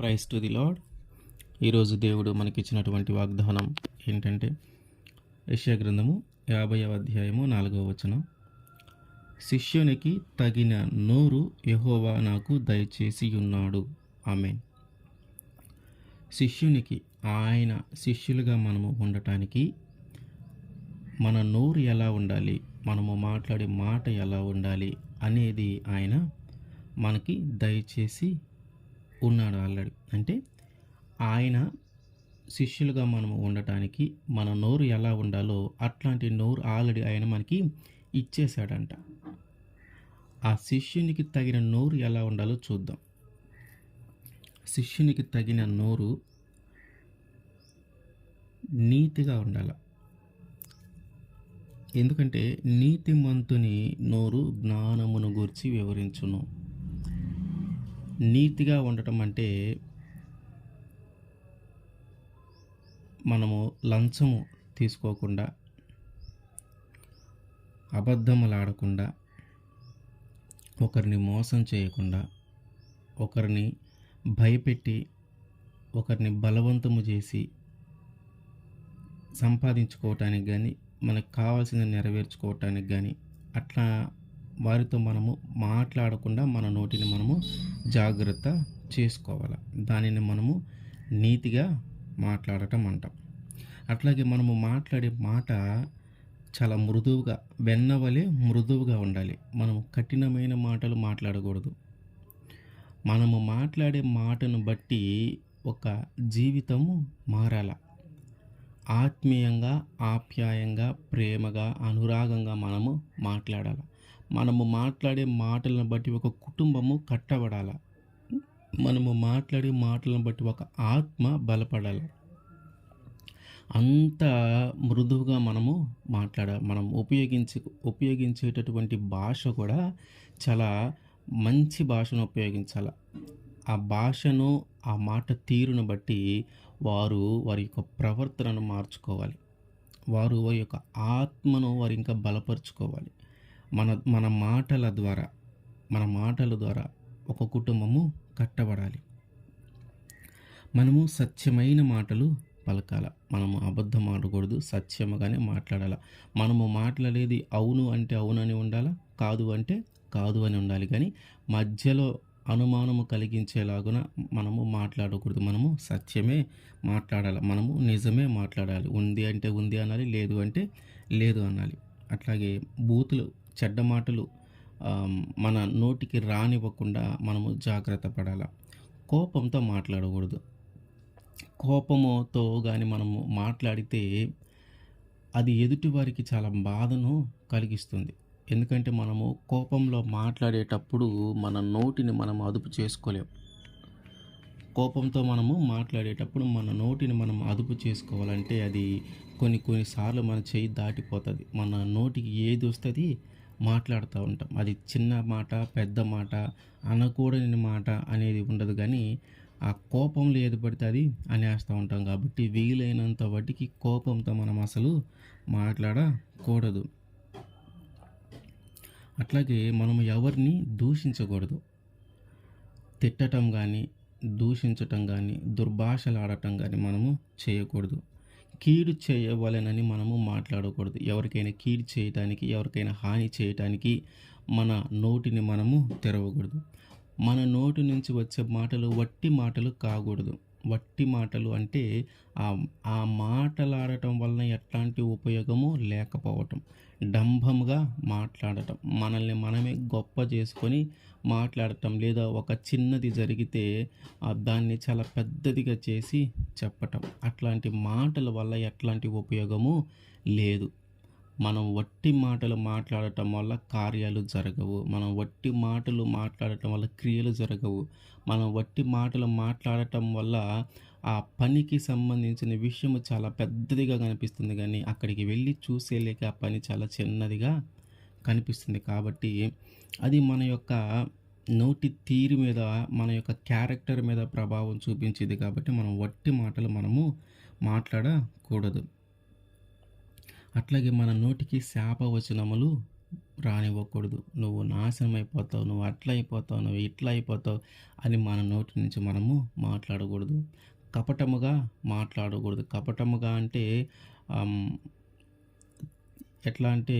Praise to the lord. ఈరోజు దేవుడు మనకిచ్చినటువంటి వాగ్దానం ఏంటంటే యెషయా గ్రంథము 50వ అధ్యాయము 4వ వచనం. శిష్యునికి తగిన నోరు యెహోవా నాకు దయచేసి ఉన్నాడు. ఆమేన్. శిష్యునికి ఆయన శిష్యులుగా మనము ఉండటానికి మన నోరు ఎలా ఉండాలి, మనము మాట్లాడే మాట ఎలా ఉండాలి అనేది ఆయన మనకి దయచేసి ఉన్నాడు ఆల్రెడీ. అంటే ఆయన శిష్యులుగా మనము ఉండటానికి మన నోరు ఎలా ఉండాలో అట్లాంటి నోరు ఆల్రెడీ ఆయన మనకి ఇచ్చేశాడంట. ఆ శిష్యునికి తగిన నోరు ఎలా ఉండాలో చూద్దాం. శిష్యునికి తగిన నోరు నీతిగా ఉండాల. ఎందుకంటే నీతిమంతుని నోరు జ్ఞానమును గూర్చి వివరించును. నీతిగా ఉండటం అంటే మనము లంచము తీసుకోకుండా, అబద్ధములాడకుండా, ఒకరిని మోసం చేయకుండా, ఒకరిని భయపెట్టి, ఒకరిని బలవంతము చేసి సంపాదించుకోవటానికి కానీ, మనకు కావాల్సింది నెరవేర్చుకోవటానికి కానీ అట్లా వారితో మనము మాట్లాడకుండా మన నోటిని మనము జాగ్రత్త చేసుకోవాలి. దానిని మనము నీతిగా మాట్లాడటం అంటాం. అట్లాగే మనము మాట్లాడే మాట చాలా మృదువుగా, వెన్నవలే మృదువుగా ఉండాలి. మనము కఠినమైన మాటలు మాట్లాడకూడదు. మనము మాట్లాడే మాటను బట్టి ఒక జీవితము మారాల. ఆత్మీయంగా, ఆప్యాయంగా, ప్రేమగా, అనురాగంగా మనము మాట్లాడాలి. మనము మాట్లాడే మాటలను బట్టి ఒక కుటుంబము కట్టబడాలి. మనము మాట్లాడే మాటలను బట్టి ఒక ఆత్మ బలపడాలి. అంత మృదువుగా మనము మాట్లాడాలి. మనం ఉపయోగించేటటువంటి భాష కూడా చాలా మంచి భాషను ఉపయోగించాలి. ఆ భాషను, ఆ మాట తీరును బట్టి వారి యొక్క ప్రవర్తనను మార్చుకోవాలి. వారి యొక్క ఆత్మను వారు ఇంకా బలపరుచుకోవాలి. మన మాటల ద్వారా ఒక కుటుంబము కట్టబడాలి. మనము సత్యమైన మాటలు పలకాల. మనము అబద్ధం ఆడకూడదు, సత్యముగానే మాట్లాడాలి. మనము మాట్లాడేది అవును అంటే అవునని ఉండాలా, కాదు అంటే కాదు అని ఉండాలి. కానీ మధ్యలో అనుమానము కలిగించేలాగున మనము మాట్లాడకూడదు. మనము సత్యమే మాట్లాడాలి. మనము నిజమే మాట్లాడాలి. ఉంది అంటే ఉంది అనాలి, లేదు అంటే లేదు అనాలి. అట్లాగే బూతులు, చెడ్డ మాటలు మన నోటికి రానివ్వకుండా మనము జాగ్రత్త పడాలి. కోపంతో మాట్లాడకూడదు. కోపముతో కానీ మనము మాట్లాడితే అది ఎదుటి వారికి చాలా బాధను కలిగిస్తుంది. ఎందుకంటే మనము కోపంలో మాట్లాడేటప్పుడు మన నోటిని మనం అదుపు చేసుకోలేం. కోపంతో మనము మాట్లాడేటప్పుడు మన నోటిని మనం అదుపు చేసుకోవాలంటే అది కొన్నిసార్లు మన చేయి దాటిపోతుంది. మన నోటికి ఏది వస్తుంది మాట్లాడుతూ ఉంటాం. అది చిన్న మాట, పెద్ద మాట, అనకూడని మాట అనేది ఉండదు. కానీ ఆ కోపంలో ఏది పడితే అది అనేస్తూ ఉంటాం. కాబట్టి వీలైనంత వాటికి కోపంతో మనం అసలు మాట్లాడకూడదు. అట్లాగే మనము ఎవరిని దూషించకూడదు. తిట్టడం కానీ, దూషించటం కానీ, దుర్భాషలాడటం కానీ మనము చేయకూడదు. కీడు చేయవలెనని మనము మాట్లాడకూడదు. ఎవరికైనా కీడు చేయటానికి, ఎవరికైనా హాని చేయటానికి మన నోటిని మనము తెరవకూడదు. మన నోటి నుంచి వచ్చే మాటలు వట్టి మాటలు కాకూడదు. వట్టి మాటలు అంటే ఆ మాటలాడటం వలన ఎట్లాంటి ఉపయోగము లేకపోవటం, డంభముగా మాట్లాడటం, మనల్ని మనమే గొప్ప చేసుకొని మాట్లాడటం, లేదా ఒక చిన్నది జరిగితే దాన్ని చాలా పెద్దదిగా చేసి చెప్పటం. అట్లాంటి మాటల వల్ల ఎట్లాంటి ఉపయోగము లేదు. మనం వట్టి మాటలు మాట్లాడటం వల్ల కార్యాలు జరగవు. మనం వట్టి మాటలు మాట్లాడటం వల్ల క్రియలు జరగవు. మనం వట్టి మాటలు మాట్లాడటం వల్ల ఆ పనికి సంబంధించిన విషయము చాలా పెద్దదిగా కనిపిస్తుంది, కానీ అక్కడికి వెళ్ళి చూసేలేక ఆ పని చాలా చిన్నదిగా కనిపిస్తుంది. కాబట్టి అది మన యొక్క నోటి తీరు మీద, మన యొక్క క్యారెక్టర్ మీద ప్రభావం చూపించేది. కాబట్టి మనం వట్టి మాటలు మనము మాట్లాడకూడదు. అట్లాగే మన నోటికి శాపవచనములు రానివ్వకూడదు. నువ్వు నాశనం అయిపోతావు, నువ్వు అట్లా అయిపోతావు, నువ్వు ఇట్లా అయిపోతావు అని మన నోటి నుంచి మనము మాట్లాడకూడదు. కపటముగా మాట్లాడకూడదు. కపటముగా అంటే ఆహ్, ఎట్లా అంటే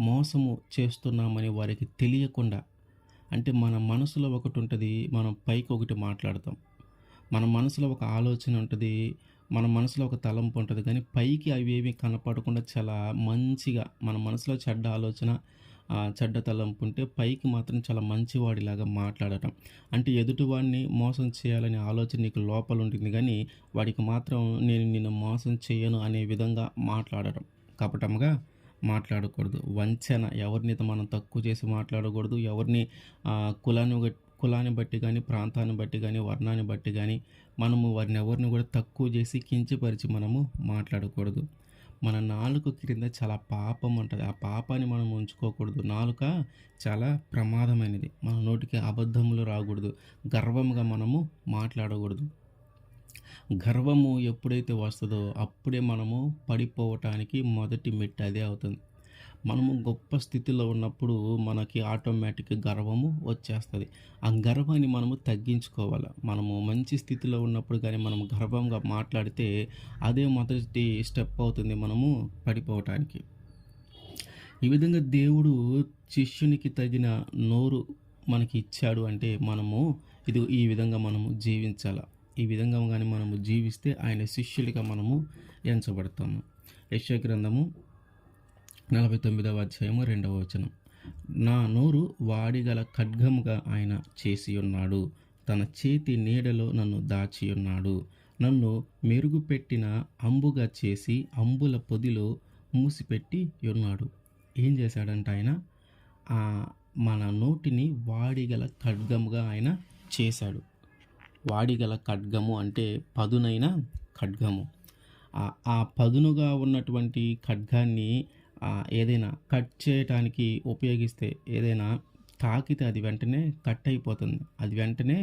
మోసము చేస్తున్నామని వారికి తెలియకుండా, అంటే మన మనసులో ఒకటుంటది, మనం పైకి ఒకటి మాట్లాడతాం. మన మనసులో ఒక ఆలోచన ఉంటది. మన మనసులో ఒక తలంపు ఉంటది. కానీ పైకి అవేవి కనపడకుండా చాలా మంచిగా మన మనసులో చెడ్డ ఆలోచన, చెడ్డ తలంపు ఉంటే పైకి మాత్రం చాలా మంచివాడిలాగా మాట్లాడటం. అంటే ఎదుటివాడిని మోసం చేయాలనే ఆలోచన నీకు లోపల ఉంటుంది గానీ, వాడికి మాత్రం నేను నిన్ను మోసం చేయను అనే విధంగా మాట్లాడటం. కపటముగా మాట్లాడకూడదు. వంచన, ఎవరిని మనం తక్కువ చేసి మాట్లాడకూడదు. ఎవరిని కులాన్ని బట్టి గానీ, ప్రాంతాన్ని బట్టి గానీ, వర్ణాన్ని బట్టి గానీ, మనము వారిని ఎవరిని కూడా తక్కువ చేసి, కించపరిచి మనము మాట్లాడకూడదు. మన నాలుక క్రింద చాలా పాపం ఉంటది. ఆ పాపాన్ని మనం ఉంచుకోకూడదు. నాలుక చాలా ప్రమాదమైనది. మన నోటికి అబద్ధములు రాకూడదు. గర్వముగా మనము మాట్లాడకూడదు. గర్వము ఎప్పుడైతే వస్తదో అప్పుడే మనము పడిపోవటానికి మొదటి మెట్టు అదే అవుతుంది. మనము గొప్ప స్థితిలో ఉన్నప్పుడు మనకి ఆటోమేటిక్‌గా గర్వము వచ్చేస్తది. ఆ గర్వాన్ని మనము తగ్గించుకోవాల. మనము మంచి స్థితిలో ఉన్నప్పుడు గానీ మనం గర్వంగా మాట్లాడితే అదే మొదటి స్టెప్ అవుతుంది మనము పడిపోవటానికి. ఈ విధంగా దేవుడు శిష్యునికి తగిన నోరు మనకి ఇచ్చాడు అంటే మనము ఈ విధంగా మనము జీవించాల. ఈ విధంగా గాని మనము జీవిస్తే ఆయన శిష్యులుగా మనము ఎంచబడతాము. యెషయా గ్రంథము 49వ అధ్యాయము 2వ వచనం. నా నోరు వాడిగల ఖడ్గముగా ఆయన చేసి ఉన్నాడు. తన చేతి నీడలో నన్ను దాచి ఉన్నాడు. నన్ను మెరుగుపెట్టిన అంబుగా చేసి అంబుల పొదిలో మూసిపెట్టి ఉన్నాడు. ఏం చేశాడంట ఆయన? మన నోటిని వాడిగల ఖడ్గముగా ఆయన చేశాడు. వాడిగల ఖడ్గము అంటే పదునైన ఖడ్గము. ఆ పదునుగా ఉన్నటువంటి ఖడ్గాన్ని ఏదైనా కట్ చేయటానికి ఉపయోగిస్తే, ఏదైనా తాకితే అది వెంటనే కట్ అయిపోతుంది. అది వెంటనే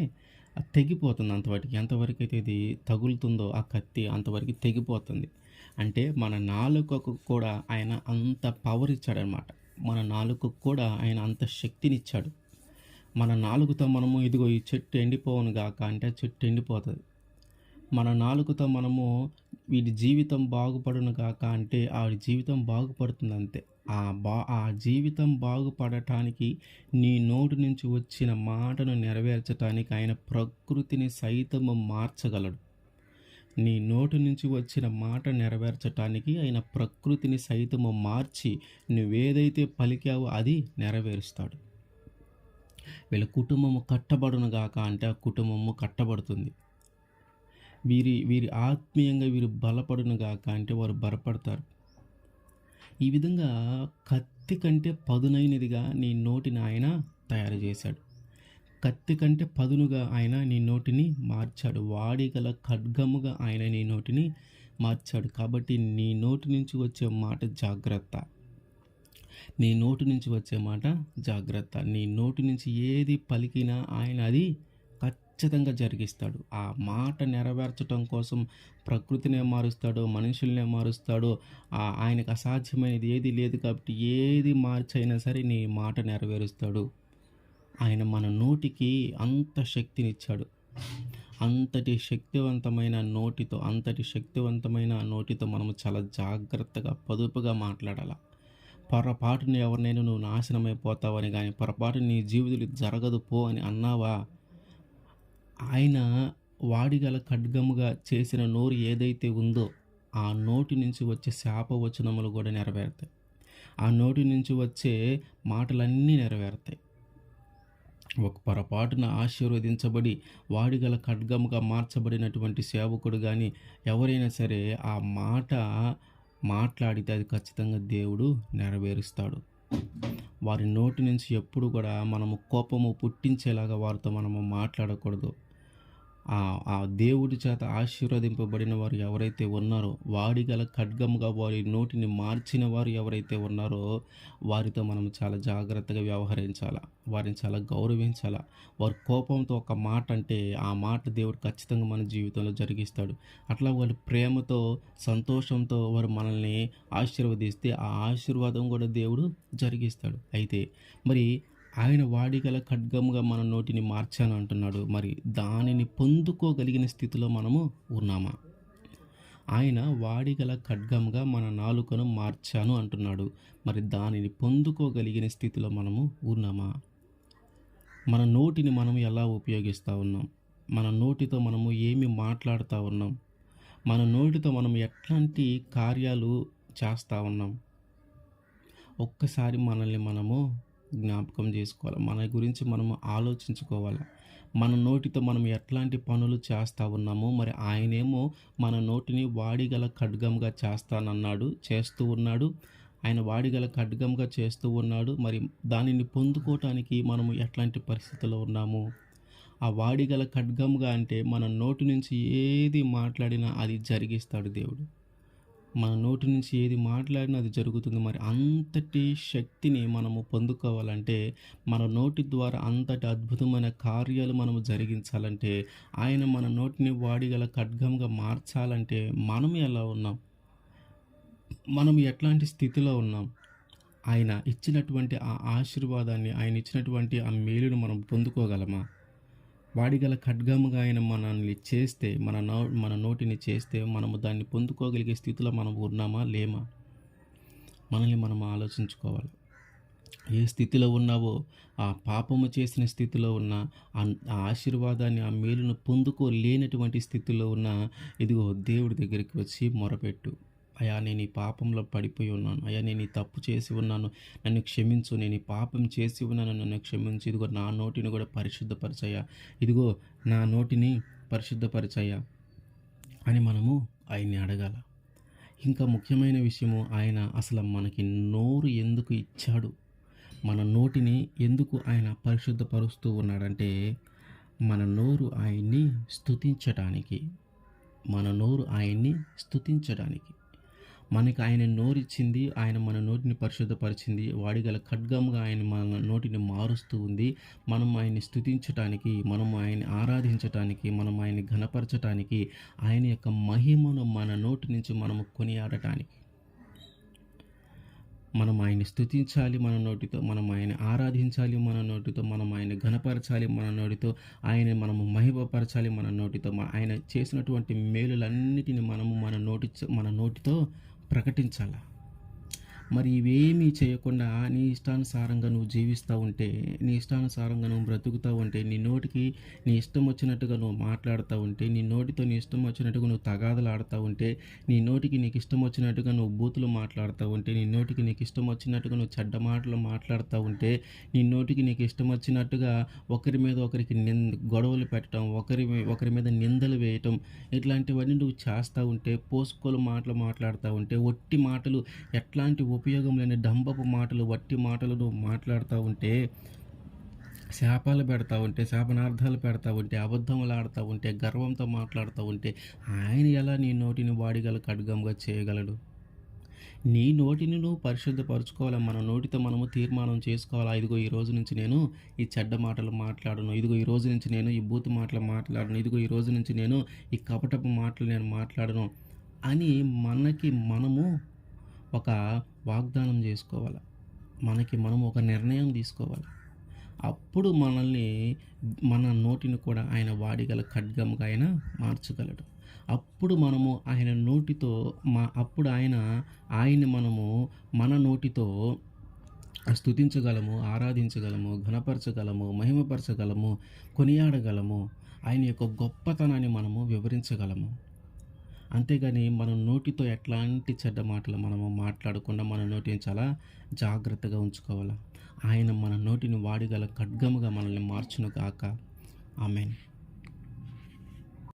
తెగిపోతుంది. ఎంతవరకైతే ఇది తగులుతుందో ఆ కత్తి అంతవరకు తెగిపోతుంది. అంటే మన నాలుకకు కూడా ఆయన అంత పవర్ ఇచ్చాడనమాట. మన నాలుకకు కూడా ఆయన అంత శక్తినిచ్చాడు. మన నాలుకతో మనము ఇదిగో ఈ చెట్టు ఎండిపోవును గాక అంటే ఆ చెట్టు ఎండిపోతుంది. మన నాలుకతో మనము వీడి జీవితం బాగుపడును గాక అంటే ఆడి జీవితం బాగుపడుతుంది అంతే. ఆ జీవితం బాగుపడటానికి నీ నోటి నుంచి వచ్చిన మాటను నెరవేర్చటానికి ఆయన ప్రకృతిని సైతము మార్చగలడు. నీ నోటి నుంచి వచ్చిన మాట నెరవేర్చటానికి ఆయన ప్రకృతిని సైతము మార్చి నువ్వేదైతే పలికావో అది నెరవేరుస్తాడు. వీళ్ళ కుటుంబము కట్టబడును గాక అంటే ఆ కుటుంబము కట్టబడుతుంది. వీరి ఆత్మీయంగా వీరు బలపడును గాక అంటే వారు బలపడతారు. ఈ విధంగా కత్తి కంటే పదునైనదిగా నీ నోటిని ఆయన తయారు చేశాడు. కత్తి కంటే పదునుగా ఆయన నీ నోటిని మార్చాడు. వాడిగల ఖడ్గముగా ఆయన నీ నోటిని మార్చాడు. కాబట్టి నీ నోటి నుంచి వచ్చే మాట జాగ్రత్త. నీ నోటి నుంచి వచ్చే మాట జాగ్రత్త. నీ నోటి నుంచి ఏది పలికినా ఆయన అది ఖచ్చితంగా జరిగిస్తాడు. ఆ మాట నెరవేర్చడం కోసం ప్రకృతినే మారుస్తాడు, మనుషుల్నే మారుస్తాడు. ఆయనకు అసాధ్యమైనది ఏది లేదు కాబట్టి ఏది మార్చైనా సరే నీ మాట నెరవేరుస్తాడు. ఆయన మన నోటికి అంత శక్తినిచ్చాడు. అంతటి శక్తివంతమైన నోటితో మనము చాలా జాగ్రత్తగా పొదుపుగా మాట్లాడాలి. పొరపాటున ఎవరినైనా నువ్వు నాశనమైపోతావని కానీ, పొరపాటున నీ జీవితంలో జరగదు పో అని అన్నావా, ఆయన వాడిగల ఖడ్గముగా చేసిన నోరు ఏదైతే ఉందో ఆ నోటి నుంచి వచ్చే శాపవచనములు కూడా నెరవేరుతాయి. ఆ నోటి నుంచి వచ్చే మాటలన్నీ నెరవేరుతాయి. ఒక పొరపాటున ఆశీర్వదించబడి వాడిగల ఖడ్గముగా మార్చబడినటువంటి సేవకుడు కానీ ఎవరైనా సరే ఆ మాట మాట్లాడితే అది ఖచ్చితంగా దేవుడు నెరవేరుస్తాడు. వారి నోటి నుంచి ఎప్పుడు కూడా మనము కోపము పుట్టించేలాగా వారితో మనము మాట్లాడకూడదు. ఆ దేవుడి చేత ఆశీర్వదింపబడిన వారు ఎవరైతే ఉన్నారో, వాడిగల ఖడ్గముగా వారి నోటిని మార్చిన వారు ఎవరైతే ఉన్నారో, వారితో మనం చాలా జాగ్రత్తగా వ్యవహరించాలా. వారిని చాలా గౌరవించాలా. వారు కోపంతో ఒక మాట అంటే, ఆ మాట దేవుడు ఖచ్చితంగా మన జీవితంలో జరిగిస్తాడు. అట్లా వాళ్ళు ప్రేమతో, సంతోషంతో వారు మనల్ని ఆశీర్వదిస్తే, ఆ ఆశీర్వాదం కూడా దేవుడు జరిగిస్తాడు. అయితే మరి ఆయన వాడిగల ఖడ్గముగా మన నోటిని మార్చాను అంటున్నాడు. మరి దానిని పొందుకోగలిగిన స్థితిలో మనము ఉన్నామా? ఆయన వాడిగల ఖడ్గముగా మన నాలుకను మార్చాను అంటున్నాడు. మరి దానిని పొందుకోగలిగిన స్థితిలో మనము ఉన్నామా? మన నోటిని మనం ఎలా ఉపయోగిస్తూ ఉన్నాం? మన నోటితో మనము ఏమి మాట్లాడుతూ ఉన్నాం? మన నోటితో మనం ఎట్లాంటి కార్యాలు చేస్తూ ఉన్నాం? ఒక్కసారి మనల్ని మనము జ్ఞాపకం చేసుకోవాలి. మన గురించి మనము ఆలోచించుకోవాలి. మన నోటితో మనం ఎట్లాంటి పనులు చేస్తూ ఉన్నామో, మరి ఆయనేమో మన నోటిని వాడిగల ఖడ్గంగా చేస్తానన్నాడు, చేస్తూ ఉన్నాడు. ఆయన వాడిగల ఖడ్గంగా చేస్తూ ఉన్నాడు. మరి దానిని పొందుకోవటానికి మనము ఎట్లాంటి పరిస్థితిలో ఉన్నాము? ఆ వాడిగల ఖడ్గంగా అంటే మన నోటి నుంచి ఏది మాట్లాడినా అది జరిగిస్తాడు దేవుడు. మన నోటి నుంచి ఏది మాట్లాడినా అది జరుగుతుంది. మరి అంతటి శక్తిని మనము పొందుకోవాలంటే, మన నోటి ద్వారా అంతటి అద్భుతమైన కార్యాలు మనము జరిగించాలంటే, ఆయన మన నోటిని వాడిగల ఖడ్గంగా మార్చాలంటే మనం ఎలా ఉన్నాం? మనం ఎట్లాంటి స్థితిలో ఉన్నాం? ఆయన ఇచ్చినటువంటి ఆ ఆశీర్వాదాన్ని, ఆయన ఇచ్చినటువంటి ఆ మేలును మనం పొందుకోగలమా? వాడిగల ఖడ్గముగా ఆయన మనల్ని చేస్తే, మన నోటిని చేస్తే, మనము దాన్ని పొందుకోగలిగే స్థితిలో మనం ఉన్నామా? లేమా? మనల్ని మనం ఆలోచించుకోవాలి. ఏ స్థితిలో ఉన్నావో, ఆ పాపము చేసిన స్థితిలో ఉన్న, ఆ ఆశీర్వాదాన్ని, ఆ మేలును పొందుకోలేనటువంటి స్థితిలో ఉన్న, ఇదిగో దేవుడి దగ్గరికి వచ్చి మొరపెట్టు. అయ్యా, నేను ఈ పాపంలో పడిపోయి ఉన్నాను. అయ్యా, నేను ఈ తప్పు చేసి ఉన్నాను, నన్ను క్షమించు. నేను ఈ పాపం చేసి ఉన్నాను, నన్ను క్షమించు. ఇదిగో నా నోటిని కూడా పరిశుద్ధపరచయ్యా. ఇదిగో నా నోటిని పరిశుద్ధపరచయ్యా అని మనము ఆయన్ని అడగాల. ఇంకా ముఖ్యమైన విషయము, ఆయన అసలు మనకి నోరు ఎందుకు ఇచ్చాడు? మన నోటిని ఎందుకు ఆయన పరిశుద్ధపరుస్తూ ఉన్నాడంటే, మన నోరు ఆయన్ని స్తుతించటానికి. మన నోరు ఆయన్ని స్తుతించడానికి. మనకి ఆయన నోరిచ్చింది, ఆయన మన నోటిని పరిశుద్ధపరిచింది. వాడిగల ఖడ్గముగా ఆయన మన నోటిని మారుస్తూ ఉంది. మనం ఆయన్ని స్తుతించటానికి, మనం ఆయన్ని ఆరాధించటానికి, మనం ఆయన్ని ఘనపరచటానికి, ఆయన యొక్క మహిమను మన నోటి నుంచి మనము కొనియాడటానికి. మనం ఆయన్ని స్తుతించాలి మన నోటితో, మనం ఆయన్ని ఆరాధించాలి మన నోటితో, మనం ఆయన్ని ఘనపరచాలి మన నోటితో, ఆయన్ని మనము మహిమపరచాలి మన నోటితో. ఆయన చేసినటువంటి మేలులన్నిటిని మనము మన నోటితో ప్రకటించాలి. మరి ఇవేమీ చేయకుండా నీ ఇష్టానుసారంగా నువ్వు జీవిస్తూ ఉంటే, నీ ఇష్టానుసారంగా నువ్వు బ్రతుకుతూ ఉంటే, నీ నోటికి నీ ఇష్టం వచ్చినట్టుగా నువ్వు మాట్లాడుతూ ఉంటే, నీ నోటితో నీ ఇష్టం వచ్చినట్టుగా నువ్వు తగాదలు ఆడుతూ ఉంటే, నీ నోటికి నీకు ఇష్టం వచ్చినట్టుగా నువ్వు బూతులు మాట్లాడుతూ ఉంటే, నీ నోటికి నీకు ఇష్టం వచ్చినట్టుగా నువ్వు చెడ్డ మాటలు మాట్లాడుతూ ఉంటే, నీ నోటికి నీకు ఇష్టం వచ్చినట్టుగా ఒకరి మీద ఒకరికి గొడవలు పెట్టడం, ఒకరి మీద నిందలు వేయటం, ఇట్లాంటివన్నీ నువ్వు చేస్తూ ఉంటే, పోసుకోలు మాటలు మాట్లాడుతూ ఉంటే, ఒట్టి మాటలు, ఎట్లాంటి ఉపయోగం లేని డంబపు మాటలు, వట్టి మాటలు నువ్వు మాట్లాడుతూ ఉంటే, శాపాలు పెడతా ఉంటే, శాపనార్థాలు పెడతా ఉంటే, అబద్ధములు ఆడుతూ ఉంటే, గర్వంతో మాట్లాడుతూ ఉంటే, ఆయన ఎలా నీ నోటిని వాడిగల ఖడ్గంగా చేయగలడు? నీ నోటిని నువ్వు పరిశుద్ధపరచుకోవాలి. మన నోటితో మనము తీర్మానం చేసుకోవాలా. ఇదిగో ఈ రోజు నుంచి నేను ఈ చెడ్డ మాటలు మాట్లాడను. ఇదిగో ఈ రోజు నుంచి నేను ఈ బూతు మాటలు మాట్లాడను. ఇదిగో ఈ రోజు నుంచి నేను ఈ కపటపు మాటలు నేను మాట్లాడను అని మనము ఒక వాగ్దానం చేసుకోవాలి. మనము ఒక నిర్ణయం తీసుకోవాలి. అప్పుడు మన నోటిని కూడా ఆయన వాడిగల ఖడ్గంగా ఆయన మార్చగలడు. అప్పుడు మనము ఆయన నోటితో అప్పుడు ఆయన్ని మనము మన నోటితో స్తుతించగలము, ఆరాధించగలము, ఘనపరచగలము, మహిమపరచగలము, కొనియాడగలము. ఆయన యొక్క గొప్పతనాన్ని మనము వివరించగలము. అంతేగాని మన నోటితో ఎట్లాంటి చెడ్డ మాటలు మనము మాట్లాడకుండా మన నోటిని చాలా జాగ్రత్తగా ఉంచుకోవాలి. ఆయన మన నోటిని వాడిగల ఖడ్గముగా మనల్ని మార్చును గాక. ఆమేన్.